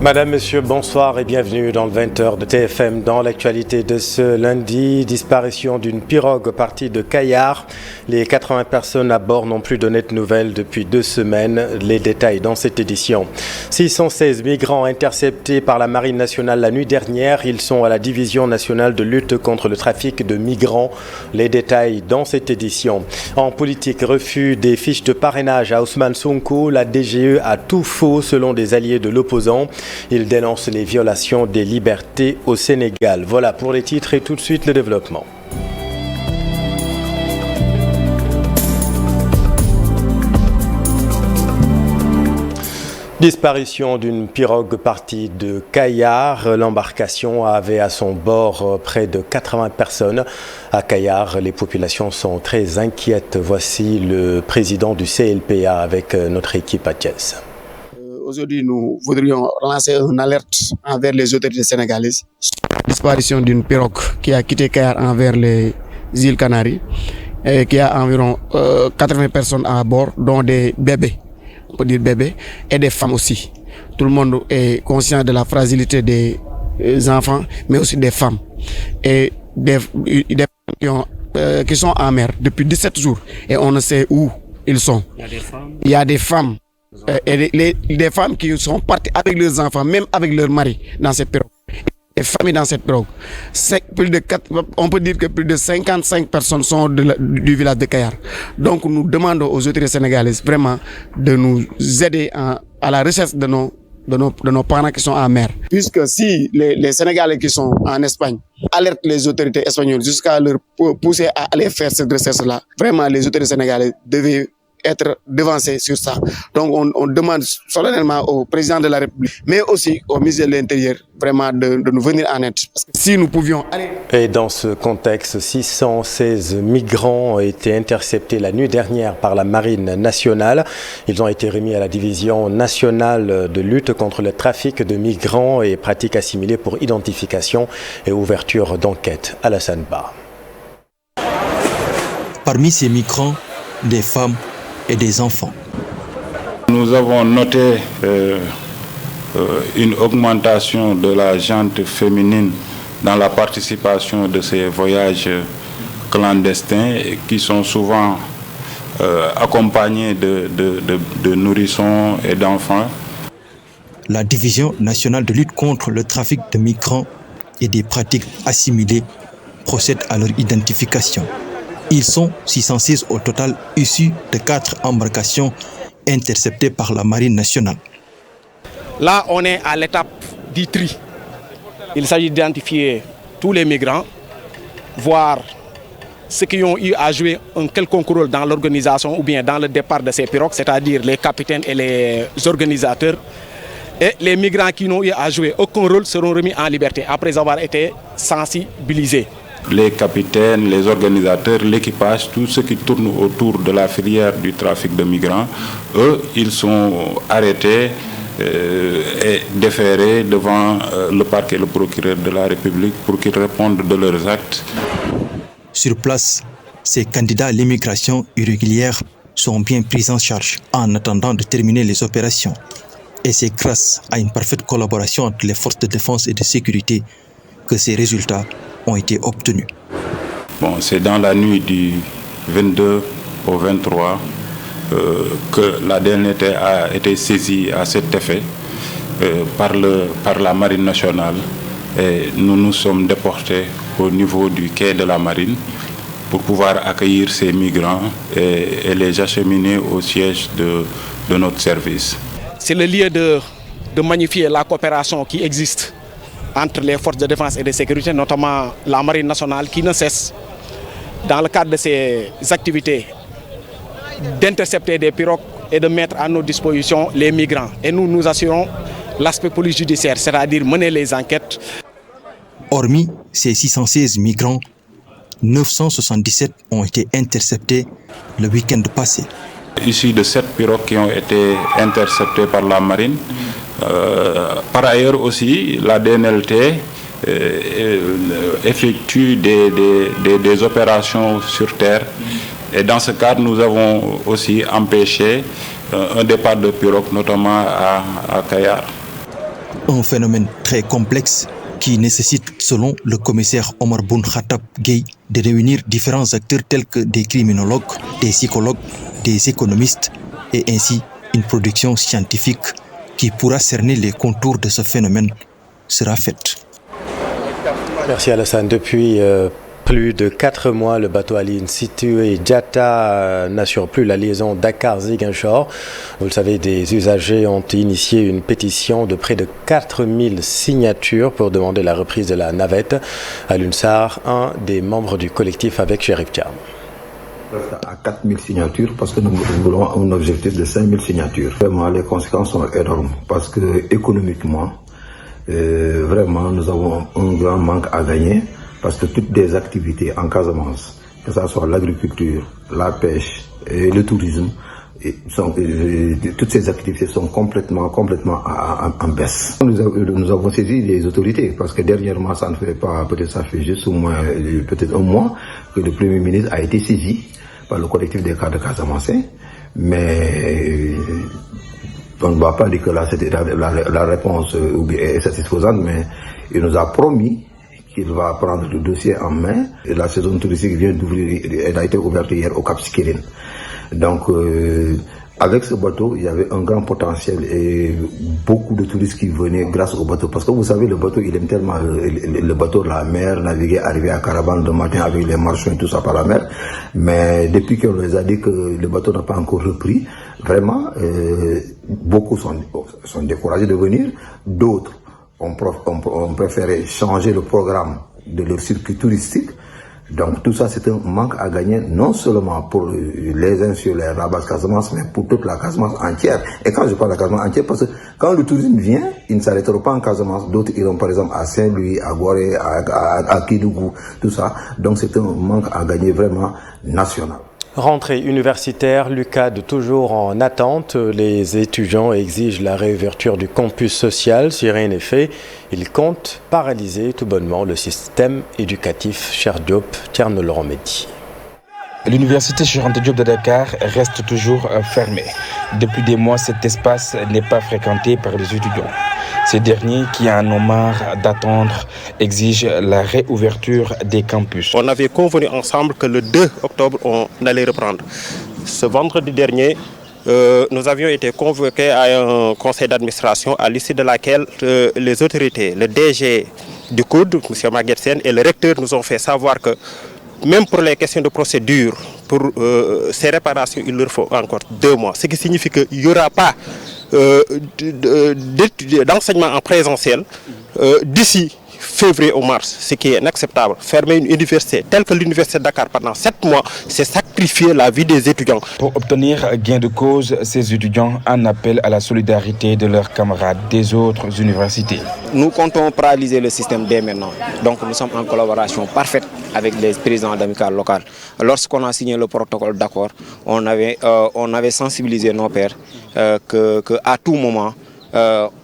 Madame, Monsieur, bonsoir et bienvenue dans le 20h de TFM. Dans l'actualité de ce lundi, disparition d'une pirogue partie de Kayar. Les 80 personnes à bord n'ont plus donné de nouvelles depuis 2 semaines. Les détails dans cette édition. 616 migrants interceptés par la Marine nationale la nuit dernière. Ils sont à la Division nationale de lutte contre le trafic de migrants. Les détails dans cette édition. En politique, refus des fiches de parrainage à Ousmane Sonko. La DGE a tout faux selon des alliés de l'opposant. Il dénonce les violations des libertés au Sénégal. Voilà pour les titres et tout de suite le développement. Disparition d'une pirogue partie de Kayar. L'embarcation avait à son bord près de 80 personnes. À Kayar, les populations sont très inquiètes. Voici le président du CLPA avec notre équipe à Thiès. Aujourd'hui, nous voudrions lancer une alerte envers les autorités sénégalaises. Disparition d'une pirogue qui a quitté Kayar envers les îles Canaries et qui a environ 80 personnes à bord, dont des bébés, on peut dire bébés, et des femmes aussi. Tout le monde est conscient de la fragilité des enfants, mais aussi des femmes. Et des femmes qui sont en mer depuis 17 jours et on ne sait où ils sont. Il y a des femmes. Et des femmes qui sont parties avec leurs enfants, même avec leurs maris dans cette pirogue. Les familles dans cette pirogue. On peut dire que plus de 55 personnes sont du village de Kayar. Donc nous demandons aux autorités sénégalaises vraiment de nous aider à la recherche de nos parents qui sont en mer. Puisque si les Sénégalais qui sont en Espagne alertent les autorités espagnoles jusqu'à leur pousser à aller faire cette recherche-là, vraiment les autorités sénégalaises devaient être devancés sur ça. Donc on demande solennellement au président de la République, mais aussi au ministre de l'Intérieur, vraiment de nous venir en aide. Parce que si nous pouvions aller... Et dans ce contexte, 616 migrants ont été interceptés la nuit dernière par la Marine nationale. Ils ont été remis à la Division nationale de lutte contre le trafic de migrants et pratiques assimilées pour identification et ouverture d'enquête. Alassane Ba. Parmi ces migrants, des femmes et des enfants. Nous avons noté une augmentation de la gente féminine dans la participation de ces voyages clandestins qui sont souvent accompagnés de nourrissons et d'enfants. La Division nationale de lutte contre le trafic de migrants et des pratiques assimilées procède à leur identification. Ils sont 606 au total, issus de 4 embarcations interceptées par la Marine nationale. Là, on est à l'étape du tri. Il s'agit d'identifier tous les migrants, voir ceux qui ont eu à jouer un quelconque rôle dans l'organisation ou bien dans le départ de ces pirogues, c'est-à-dire les capitaines et les organisateurs. Et les migrants qui n'ont eu à jouer aucun rôle seront remis en liberté après avoir été sensibilisés. Les capitaines, les organisateurs, l'équipage, tout ce qui tourne autour de la filière du trafic de migrants, eux, ils sont arrêtés et déférés devant le parquet et le procureur de la République pour qu'ils répondent de leurs actes. Sur place, ces candidats à l'immigration irrégulière sont bien pris en charge en attendant de terminer les opérations. Et c'est grâce à une parfaite collaboration entre les forces de défense et de sécurité que ces résultats ont été obtenus. Bon, c'est dans la nuit du 22 au 23 que la DNT a été saisie à cet effet par la Marine nationale et nous nous sommes déportés au niveau du quai de la Marine pour pouvoir accueillir ces migrants et les acheminer au siège de notre service. C'est le lieu de magnifier la coopération qui existe entre les forces de défense et de sécurité, notamment la Marine nationale, qui ne cesse, dans le cadre de ses activités, d'intercepter des pirogues et de mettre à nos dispositions les migrants. Et nous assurons l'aspect police judiciaire, c'est-à-dire mener les enquêtes. Hormis ces 616 migrants, 977 ont été interceptés le week-end passé. Issus de 7 pirogues qui ont été interceptées par la Marine. Par ailleurs aussi, la DNLT effectue des opérations sur terre. Et dans ce cadre, nous avons aussi empêché un départ de pirogue, notamment à Kayar. Un phénomène très complexe qui nécessite, selon le commissaire Omar Boun Khattab Gueye, de réunir différents acteurs tels que des criminologues, des psychologues, des économistes et ainsi une production scientifique qui pourra cerner les contours de ce phénomène sera faite. Merci Alassane. Depuis plus de 4 mois, le bateau Aline situé Diatta n'assure plus la liaison Dakar-Ziguinchor. Vous le savez, des usagers ont initié une pétition de près de 4000 signatures pour demander la reprise de la navette. Alioune Sarr, un des membres du collectif avec Chérif Thiam. À 4000 signatures parce que nous voulons un objectif de 5000 signatures. Vraiment, les conséquences sont énormes parce que économiquement, vraiment, nous avons un grand manque à gagner parce que toutes les activités en Casamance, que ce soit l'agriculture, la pêche et le tourisme, toutes ces activités sont complètement en baisse. Nous avons saisi les autorités parce que dernièrement, ça ne fait pas, peut-être ça fait juste peut-être un mois que le Premier ministre a été saisi par le collectif des cadres casamançais, mais on ne va pas dire que là, la réponse est satisfaisante, mais il nous a promis qu'il va prendre le dossier en main. Et la saison touristique vient d'ouvrir, elle a été ouverte hier au Cap Skirring. Donc, avec ce bateau, il y avait un grand potentiel et beaucoup de touristes qui venaient grâce au bateau. Parce que vous savez, le bateau, il aime tellement le bateau de la mer, naviguer, arriver à Caravane le matin avec les marchands et tout ça par la mer. Mais depuis qu'on les a dit que le bateau n'a pas encore repris, vraiment, beaucoup sont découragés de venir. D'autres ont préféré changer le programme de leur circuit touristique. Donc tout ça, c'est un manque à gagner, non seulement pour les insulaires, la basse Casamance, mais pour toute la Casamance entière. Et quand je parle de la Casamance entière, parce que quand le tourisme vient, ils ne s'arrêteront pas en Casamance. D'autres iront par exemple à Saint-Louis, à Gorée, à Kédougou, tout ça. Donc c'est un manque à gagner vraiment national. Rentrée universitaire, l'UCAD toujours en attente. Les étudiants exigent la réouverture du campus social. Si rien n'est fait, ils comptent paralyser tout bonnement le système éducatif. Cher Diop, Thierno Laurent Mehdi. L'université Cheikh Anta Diop de Dakar reste toujours fermée. Depuis des mois, cet espace n'est pas fréquenté par les étudiants. Ces derniers, qui en ont marre d'attendre, exigent la réouverture des campus. On avait convenu ensemble que le 2 octobre, on allait reprendre. Ce vendredi dernier, nous avions été convoqués à un conseil d'administration à l'issue de laquelle les autorités, le DG du COUD, M. Maguetsen, et le recteur nous ont fait savoir que même pour les questions de procédure, pour ces réparations, il leur faut encore 2 mois. Ce qui signifie qu'il n'y aura pas d'enseignement en présentiel d'ici février ou mars, ce qui est inacceptable. Fermer une université telle que l'université de Dakar pendant 7 mois, c'est sacrifier la vie des étudiants. Pour obtenir gain de cause, ces étudiants en appellent à la solidarité de leurs camarades des autres universités. Nous comptons paralyser le système dès maintenant. Donc nous sommes en collaboration parfaite avec les présidents d'amicales locales. Lorsqu'on a signé le protocole d'accord, on avait sensibilisé nos pairs qu'à tout moment,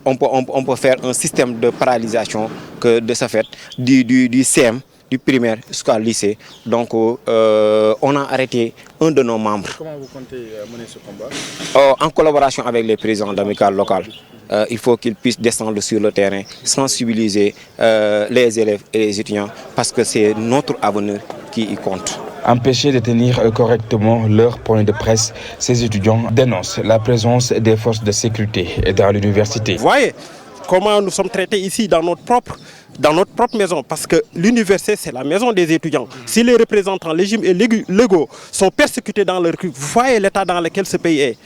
on peut faire un système de paralysation que de ce fait du CM, du primaire jusqu'au lycée. Donc on a arrêté un de nos membres. Comment vous comptez mener ce combat? En collaboration avec les présidents d'amicales locales. Il faut qu'ils puissent descendre sur le terrain, sensibiliser les élèves et les étudiants parce que c'est notre avenir qui y compte. Empêchés de tenir correctement leur point de presse, ces étudiants dénoncent la présence des forces de sécurité dans l'université. Vous voyez comment nous sommes traités ici dans notre propre maison, parce que l'université, c'est la maison des étudiants. Si les représentants légitimes et légaux sont persécutés dans leur culte, vous voyez l'état dans lequel ce pays est.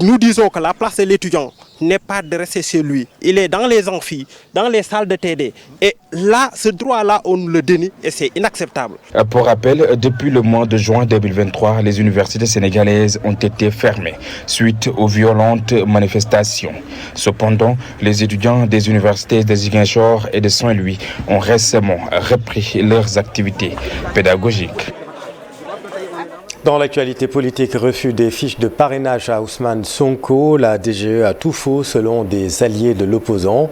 Nous disons que la place de l'étudiant n'est pas de rester chez lui. Il est dans les amphis, dans les salles de TD. Et là, ce droit-là, on nous le dénie et c'est inacceptable. Pour rappel, depuis le mois de juin 2023, les universités sénégalaises ont été fermées suite aux violentes manifestations. Cependant, les étudiants des universités de Ziguinchor et de Saint-Louis ont récemment repris leurs activités pédagogiques. Dans l'actualité politique, refus des fiches de parrainage à Ousmane Sonko. La DGE a tout faux selon des alliés de l'opposant.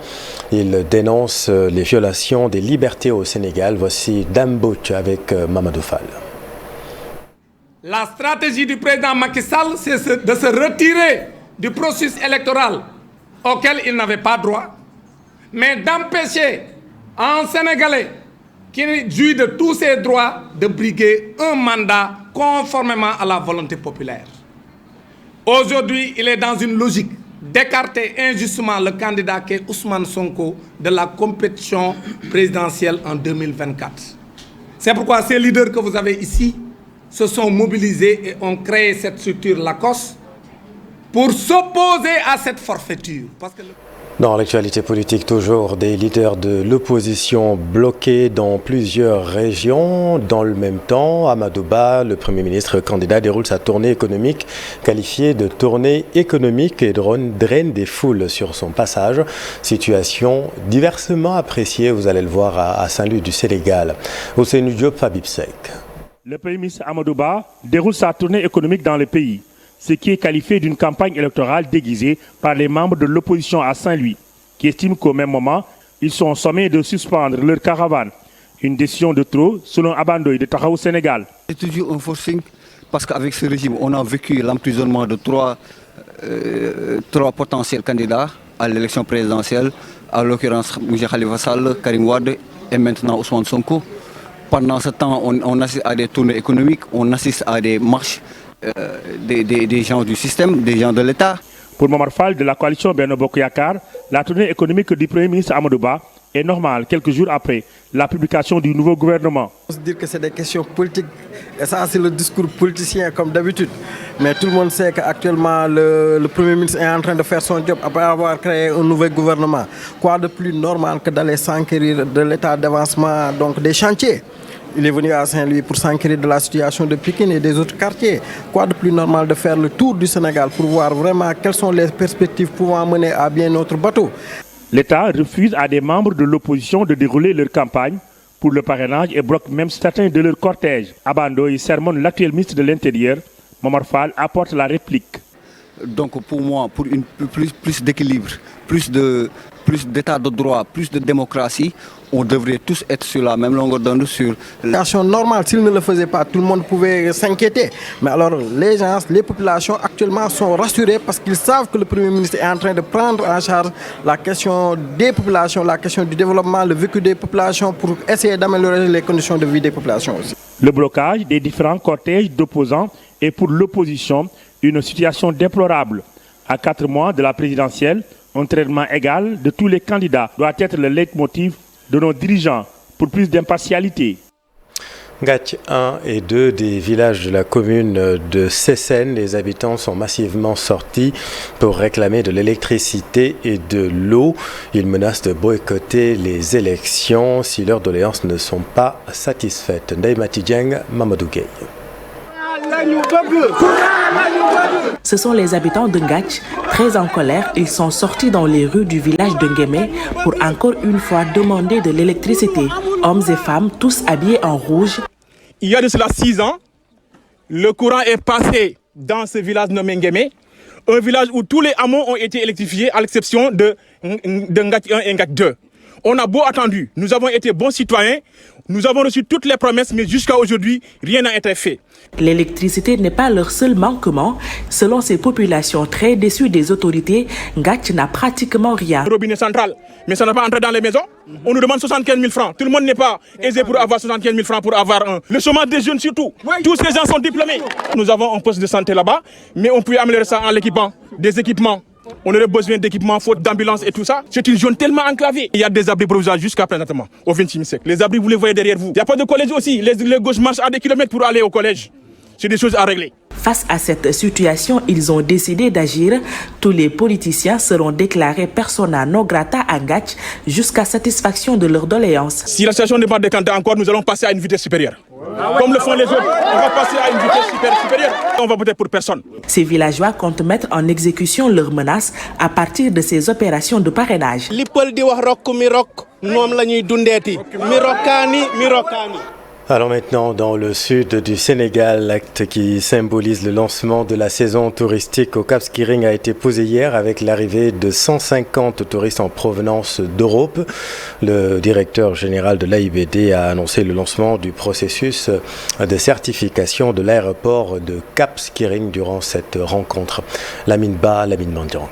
Il dénonce les violations des libertés au Sénégal. Voici Dame Bouch avec Mamadou Fall. La stratégie du président Macky Sall, c'est de se retirer du processus électoral auquel il n'avait pas droit, mais d'empêcher un Sénégalais qui jouit de tous ses droits de briguer un mandat conformément à la volonté populaire. Aujourd'hui, il est dans une logique d'écarter injustement le candidat qui est Ousmane Sonko de la compétition présidentielle en 2024. C'est pourquoi ces leaders que vous avez ici se sont mobilisés et ont créé cette structure LACOS pour s'opposer à cette forfaiture. Parce que Dans l'actualité politique, toujours des leaders de l'opposition bloqués dans plusieurs régions. Dans le même temps, Amadou Ba, le Premier ministre candidat, déroule sa tournée économique, qualifiée de tournée économique, et draine des foules sur son passage. Situation diversement appréciée, vous allez le voir, à Saint-Louis du Sénégal. Ousseynou Diop, Fabib Sek. Le Premier ministre Amadou Ba déroule sa tournée économique dans le pays, ce qui est qualifié d'une campagne électorale déguisée par les membres de l'opposition à Saint-Louis, qui estiment qu'au même moment, ils sont sommés de suspendre leur caravane. Une décision de trop, selon Abandoy de Tahaou Sénégal. C'est toujours un forcing, parce qu'avec ce régime, on a vécu l'emprisonnement de trois potentiels candidats à l'élection présidentielle, à l'occurrence M. Khalifa Sall, Karim Wade et maintenant Ousmane Sonko. Pendant ce temps, on assiste à des tournées économiques, on assiste à des marches des gens du système, des gens de l'État. Pour Momar Fall de la coalition Benno Bokk Yakaar, la tournée économique du Premier ministre Amadou Ba est normale quelques jours après la publication du nouveau gouvernement. On se dit que c'est des questions politiques, et ça c'est le discours politicien comme d'habitude. Mais tout le monde sait qu'actuellement le Premier ministre est en train de faire son job après avoir créé un nouveau gouvernement. Quoi de plus normal que d'aller s'enquérir de l'état d'avancement donc des chantiers. Il est venu à Saint-Louis pour s'enquérir de la situation de Pikine et des autres quartiers. Quoi de plus normal de faire le tour du Sénégal pour voir vraiment quelles sont les perspectives pouvant mener à bien notre bateau. L'État refuse à des membres de l'opposition de dérouler leur campagne pour le parrainage et bloque même certains de leur cortège. Abandoy sermonne l'actuel ministre de l'Intérieur. Momar Fall apporte la réplique. Donc pour moi, pour plus d'équilibre, plus d'état de droit, plus de démocratie, on devrait tous être sur la même longueur d'onde sur la situation normale. S'ils ne le faisaient pas, tout le monde pouvait s'inquiéter. Mais alors les gens, les populations actuellement sont rassurées parce qu'ils savent que le Premier ministre est en train de prendre en charge la question des populations, la question du développement, le vécu des populations pour essayer d'améliorer les conditions de vie des populations aussi. Le blocage des différents cortèges d'opposants est pour l'opposition une situation déplorable. À 4 mois de la présidentielle, un traitement égal de tous les candidats doit être le leitmotiv de nos dirigeants pour plus d'impartialité. Gatch 1 et 2 des villages de la commune de Sessène, les habitants sont massivement sortis pour réclamer de l'électricité et de l'eau. Ils menacent de boycotter les élections si leurs doléances ne sont pas satisfaites. Ndeye Mati Dieng, Mamadou Gueye. Ce sont les habitants de Ngatch, très en colère. Ils sont sortis dans les rues du village de Nguémé pour encore une fois demander de l'électricité. Hommes et femmes, tous habillés en rouge. Il y a de cela 6 ans, le courant est passé dans ce village nommé Nguémé, un village où tous les hameaux ont été électrifiés à l'exception de Ngatch 1 et Ngatch 2. On a beau attendu, nous avons été bons citoyens, nous avons reçu toutes les promesses, mais jusqu'à aujourd'hui, rien n'a été fait. L'électricité n'est pas leur seul manquement. Selon ces populations très déçues des autorités, Ngatch n'a pratiquement rien. Robinet central, mais ça n'a pas entré dans les maisons. On nous demande 75 000 francs. Tout le monde n'est pas aisé pour avoir 75 000 francs pour avoir un. Le chômage des jeunes surtout. Tous ces gens sont diplômés. Nous avons un poste de santé là-bas, mais on peut améliorer ça en l'équipant, des équipements. On aurait besoin d'équipements, faute d'ambulance et tout ça. C'est une zone tellement enclavée. Il y a des abris provisoires jusqu'à présentement, au 20e siècle. Les abris, vous les voyez derrière vous. Il n'y a pas de collège aussi. Les gauches marchent à des kilomètres pour aller au collège. C'est des choses à régler. Face à cette situation, ils ont décidé d'agir. Tous les politiciens seront déclarés persona non grata à Ngatch jusqu'à satisfaction de leurs doléances. Si la situation n'est pas décantée encore, nous allons passer à une vitesse supérieure. Comme le font les autres, on va passer à une vitesse supérieure. On va voter pour personne. Ces villageois comptent mettre en exécution leurs menaces à partir de ces opérations de parrainage. Alors maintenant, dans le sud du Sénégal, l'acte qui symbolise le lancement de la saison touristique au Cap Skirring a été posé hier avec l'arrivée de 150 touristes en provenance d'Europe. Le directeur général de l'AIBD a annoncé le lancement du processus de certification de l'aéroport de Cap Skirring durant cette rencontre. Lamine Ba, Lamine Mandiang.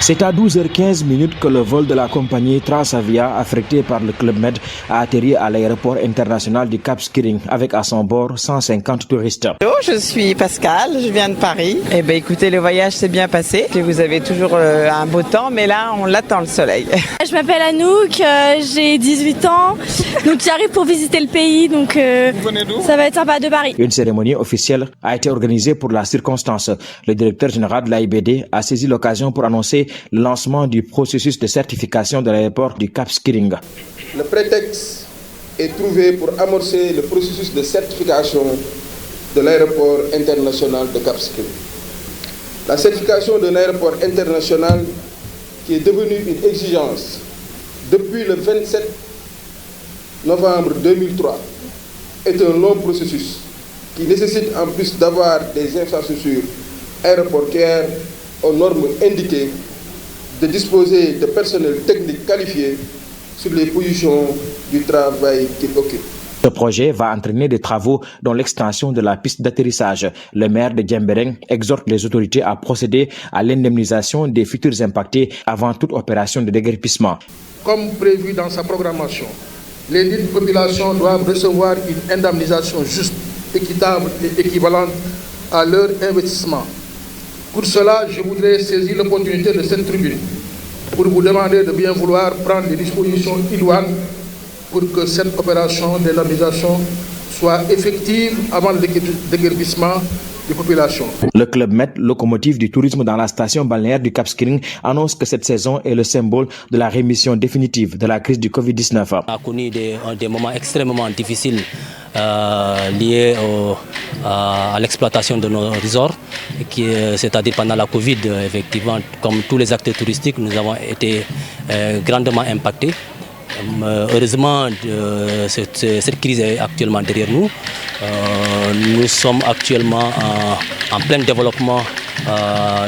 C'est à 12h15 que le vol de la compagnie Transavia, affrété par le Club Med, a atterri à l'aéroport international du Cap Skirring avec à son bord 150 touristes. Bonjour, je suis Pascal, je viens de Paris. Eh bien, écoutez, le voyage s'est bien passé. Vous avez toujours un beau temps, mais là, on l'attend le soleil. Je m'appelle Anouk, j'ai 18 ans, donc j'arrive pour visiter le pays, donc ça va être sympa, de Paris. Une cérémonie officielle a été organisée pour la circonstance. Le directeur général de l'AIBD a saisi l'occasion pour annoncer le lancement du processus de certification de l'aéroport du Cap Skirring. Le prétexte est trouvé pour amorcer le processus de certification de l'aéroport international de Cap Skirring. La certification d'un aéroport international qui est devenue une exigence depuis le 27 novembre 2003 est un long processus qui nécessite en plus d'avoir des infrastructures aéroportuaires aux normes indiquées, de disposer de personnel technique qualifié sur les positions du travail qu'il occupe. Ce projet va entraîner des travaux dont l'extension de la piste d'atterrissage. Le maire de Djembereng exhorte les autorités à procéder à l'indemnisation des futurs impactés avant toute opération de déguerpissement. Comme prévu dans sa programmation, les dites populations doivent recevoir une indemnisation juste, équitable et équivalente à leur investissement. Pour cela, je voudrais saisir l'opportunité de cette tribune pour vous demander de bien vouloir prendre des dispositions idoines pour que cette opération d'indemnisation soit effective avant le déguerpissement des populations. Le Club Med, locomotive du tourisme dans la station balnéaire du Cap Skirring, annonce que cette saison est le symbole de la rémission définitive de la crise du Covid-19. On a connu des moments extrêmement difficiles liés à l'exploitation de nos resorts, c'est-à-dire pendant la Covid, effectivement, comme tous les acteurs touristiques, nous avons été grandement impactés. Heureusement, cette crise est actuellement derrière nous. Nous sommes actuellement en plein développement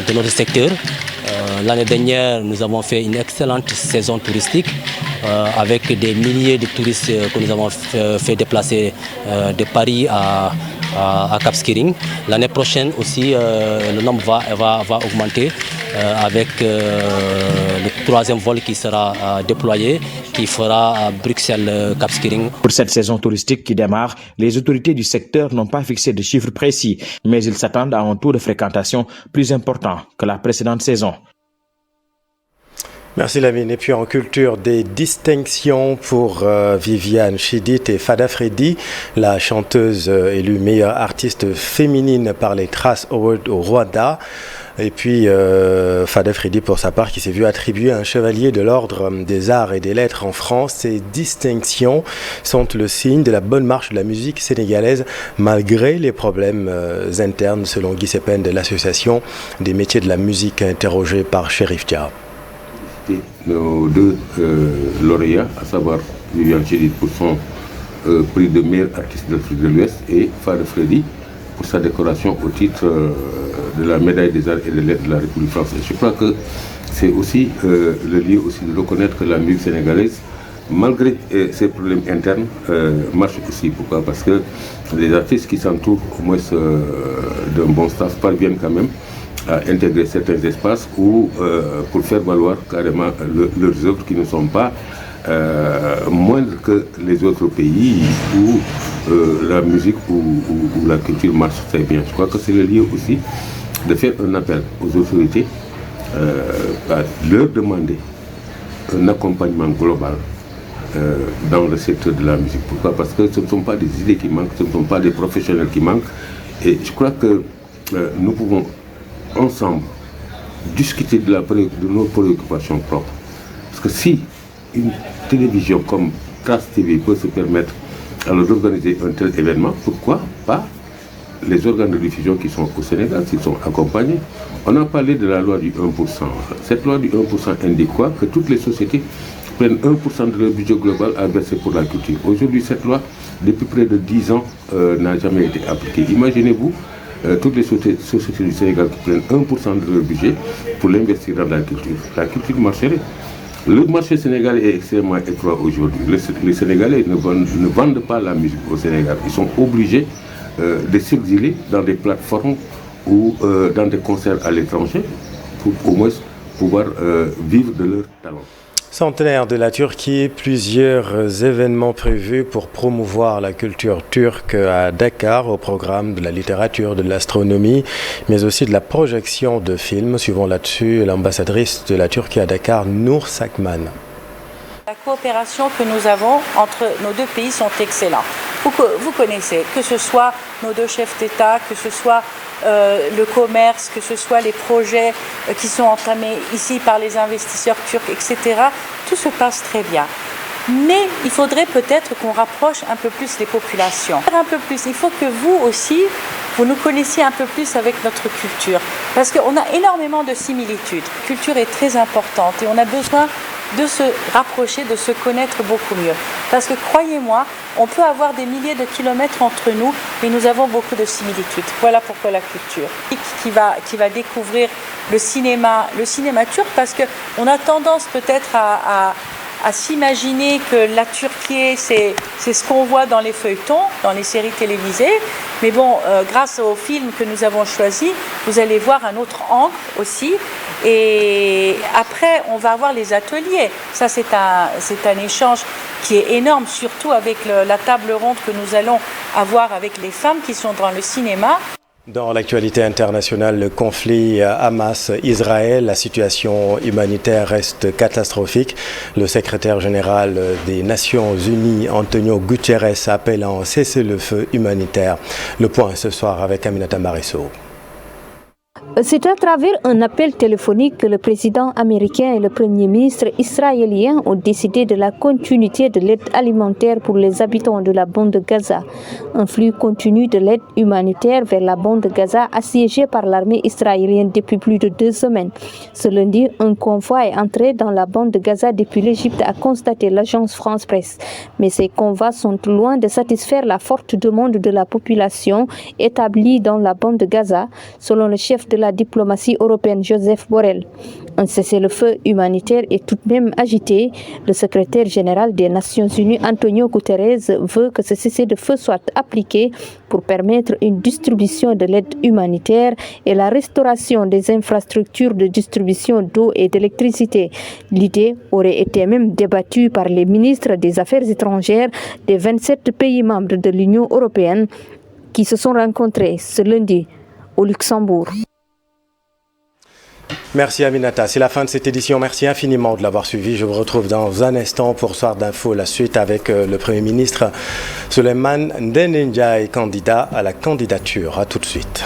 de notre secteur. L'année dernière, nous avons fait une excellente saison touristique avec des milliers de touristes que nous avons fait déplacer de Paris à Cap Skirring. L'année prochaine aussi, le nombre va augmenter avec le troisième vol qui sera déployé, qui fera Bruxelles-Cap Skirring. Pour cette saison touristique qui démarre, les autorités du secteur n'ont pas fixé de chiffres précis, mais ils s'attendent à un taux de fréquentation plus important que la précédente saison. Merci Lamine. Et puis en culture, des distinctions pour Viviane Chidid et Fada Freddy, la chanteuse élue meilleure artiste féminine par les Trace Awards au Rwanda. Et puis Fada Freddy pour sa part qui s'est vu attribuer un chevalier de l'ordre des arts et des lettres en France. Ces distinctions sont le signe de la bonne marche de la musique sénégalaise malgré les problèmes internes selon Guy Sepen de l'association des métiers de la musique interrogé par Chérif Dia. Nos deux lauréats, à savoir Viviane Chidid pour son prix de meilleur artiste d'Afrique de l'Ouest et Fada Freddy pour sa décoration au titre de la médaille des arts et des lettres de la République française. Je crois que c'est aussi le lieu aussi de reconnaître que la musique sénégalaise, malgré ses problèmes internes, marche aussi. Pourquoi? Parce que les artistes qui s'entourent au moins d'un bon staff parviennent quand même à intégrer certains espaces ou pour faire valoir carrément leurs œuvres qui ne sont pas moindres que les autres pays où la musique ou la culture marche très bien. Je crois que c'est le lieu aussi de faire un appel aux autorités à leur demander un accompagnement global dans le secteur de la musique. Pourquoi? Parce que ce ne sont pas des idées qui manquent, ce ne sont pas des professionnels qui manquent. Et je crois que nous pouvons ensemble discuter de nos préoccupations propres. Parce que si une télévision comme Trace TV peut se permettre alors d'organiser un tel événement, pourquoi pas les organes de diffusion qui sont au Sénégal, s'ils sont accompagnés? On a parlé de la loi du 1%. Cette loi du 1% indique quoi? Que toutes les sociétés prennent 1% de leur budget global à verser pour la culture. Aujourd'hui, cette loi, depuis près de 10 ans, n'a jamais été appliquée. Imaginez-vous toutes les sociétés du Sénégal qui prennent 1% de leur budget pour l'investir dans la culture. La culture marcherait. Le marché sénégalais est extrêmement étroit aujourd'hui. Les Sénégalais ne vendent pas la musique au Sénégal. Ils sont obligés de s'exiler dans des plateformes ou dans des concerts à l'étranger pour au moins pouvoir vivre de leur talent. Centenaire de la Turquie, plusieurs événements prévus pour promouvoir la culture turque à Dakar au programme de la littérature, de l'astronomie, mais aussi de la projection de films. Suivons là-dessus l'ambassadrice de la Turquie à Dakar, Nour Sakman. La coopération que nous avons entre nos deux pays sont excellentes. Vous connaissez, que ce soit nos deux chefs d'État, que ce soit le commerce, que ce soit les projets qui sont entamés ici par les investisseurs turcs, etc. Tout se passe très bien. Mais il faudrait peut-être qu'on rapproche un peu plus les populations. Un peu plus. Il faut que vous aussi, vous nous connaissiez un peu plus avec notre culture. Parce qu'on a énormément de similitudes. La culture est très importante et on a besoin de se rapprocher, de se connaître beaucoup mieux. Parce que croyez-moi, on peut avoir des milliers de kilomètres entre nous, mais nous avons beaucoup de similitudes. Voilà pourquoi la culture. Qui va découvrir le cinéma turc, parce qu'on a tendance peut-être à s'imaginer que la Turquie, c'est ce qu'on voit dans les feuilletons, dans les séries télévisées. Mais bon, grâce au film que nous avons choisi, vous allez voir un autre angle aussi. Et après, on va avoir les ateliers. Ça, c'est un échange qui est énorme, surtout avec la table ronde que nous allons avoir avec les femmes qui sont dans le cinéma. Dans l'actualité internationale, le conflit Hamas-Israël, la situation humanitaire reste catastrophique. Le secrétaire général des Nations Unies, Antonio Guterres, appelle à un cessez-le-feu humanitaire. Le point ce soir avec Aminata Marisso. C'est à travers un appel téléphonique que le président américain et le premier ministre israélien ont décidé de la continuité de l'aide alimentaire pour les habitants de la bande de Gaza. Un flux continu de l'aide humanitaire vers la bande de Gaza assiégée par l'armée israélienne depuis plus de 2 semaines. Ce lundi, un convoi est entré dans la bande de Gaza depuis l'Égypte, a constaté l'agence France Presse. Mais ces convois sont loin de satisfaire la forte demande de la population établie dans la bande de Gaza, selon le chef de la diplomatie européenne Joseph Borrell. Un cessez-le-feu humanitaire est tout de même agité. Le secrétaire général des Nations Unies, Antonio Guterres, veut que ce cessez-le-feu soit appliqué pour permettre une distribution de l'aide humanitaire et la restauration des infrastructures de distribution d'eau et d'électricité. L'idée aurait été même débattue par les ministres des Affaires étrangères des 27 pays membres de l'Union européenne qui se sont rencontrés ce lundi au Luxembourg. Merci Aminata, c'est la fin de cette édition. Merci infiniment de l'avoir suivi. Je vous retrouve dans un instant pour Soir d'Info, la suite avec le Premier ministre Souleymane Ndéné Ndiaye, candidat à la candidature. A tout de suite.